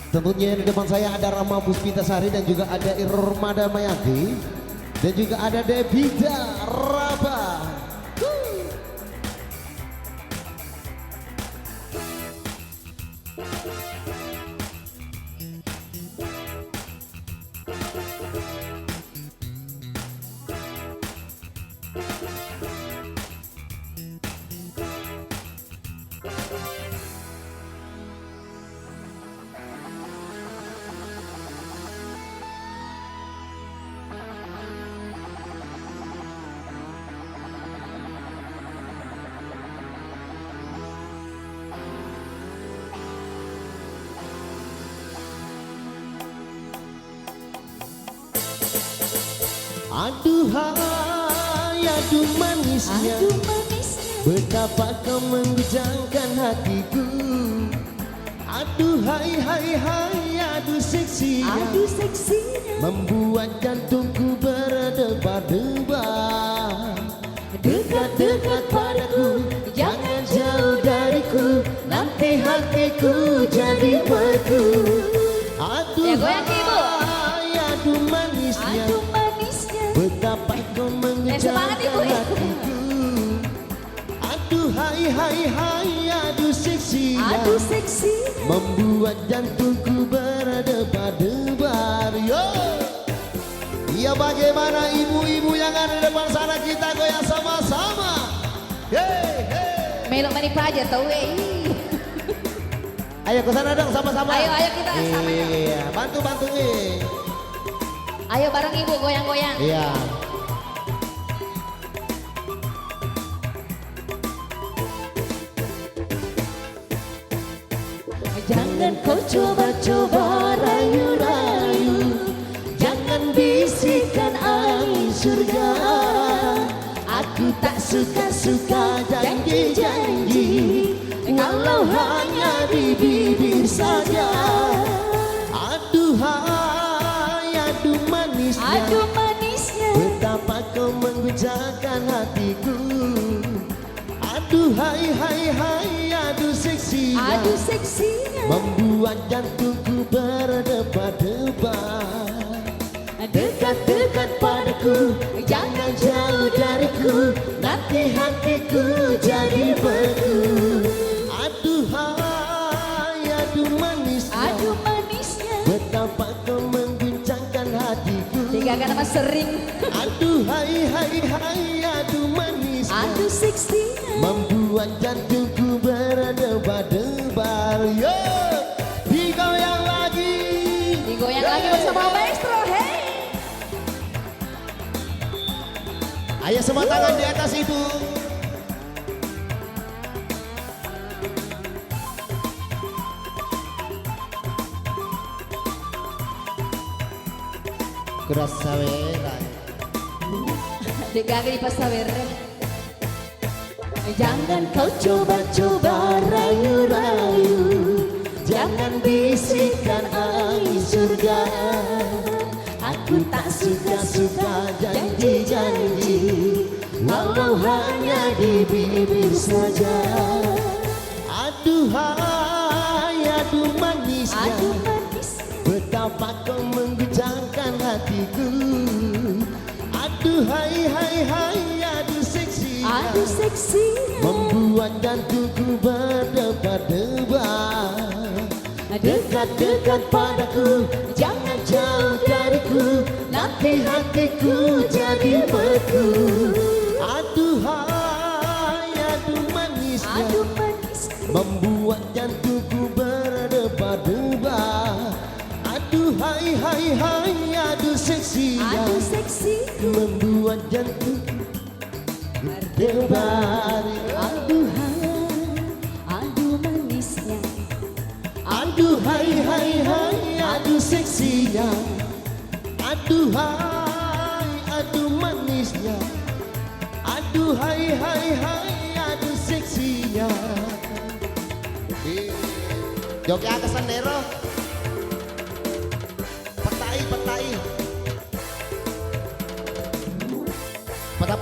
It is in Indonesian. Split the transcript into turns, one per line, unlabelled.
Tentunya di depan saya ada Rama Puspitasari dan juga ada Irmada Mayanti dan juga ada Devita Raba. Aduhai, aduh manisnya, betapa kau menggejangkan hatiku. Aduhai, hai, hai, aduh seksinya, membuat jantungku berdebar-debar. Dekat-dekat padaku, jangan jauh dariku, nanti hatiku jadi beku. Aduhai, aduh manisnya, betapa kau mengejarkan hatiku. Aduh hai hai hai, aduh seksinya, membuat jantungku berdebar-debar. Yo, ya bagaimana ibu-ibu yang ada di depan sana, kita goyang sama-sama. Hey hey.
Melok manik aja tau
Ayo ke sana dong sama-sama.
Ayo kita sama.
Iya, bantu nih.
Ayo bareng ibu goyang-goyang.
Iya.
Jangan kau coba-coba rayu-rayu, jangan bisikan angin surga. Aku tak suka-suka janji-janji, kalau hanya di bibir saja.
Aduhai, aduh manisnya, betapa kau menggejangkan hatiku. Aduh hai hai hai, aduh seksinya, membuat jantungku berdebar-debar. Dekat-dekat padaku, jangan jauh dariku, nanti hatiku jadi beku. Aduhai, aduh manisnya, betapa kau mengguncangkan hatiku.
Tiga kan nama sering.
Aduh hai hai hai, aduh manisnya, membuat jantungku berdebar-debar. Yo, digoyang lagi
bersama maestro. Hey,
ayo semua tangan di atas ibu. Keras saweran.
Degage di pasawer.
Jangan kau coba-coba rayu-rayu, jangan bisikan angin surga. Aku tak suka-suka janji-janji, walau hanya di bibir saja. Aduhai, aduh manisnya, betapa kau menggejangkan hatiku. Aduh hai hai hai, aduh seksinya, membuat jantungku berdebar-debar. Dekat-dekat padaku, jangan jauh dariku, nanti hatiku jadi beku. Aduhai, aduh manisnya, membuat jantungku berdebar-debar. Aduh hai hai hai, aduh seksinya, membuat jantungku berdebar.
Aduh manisnya,
aduh hai hai hai, aduh seksinya. Aduh hai, aduh manisnya. Aduh hai hai hai, aduh seksinya. Joki atas sendero. Petai. Peta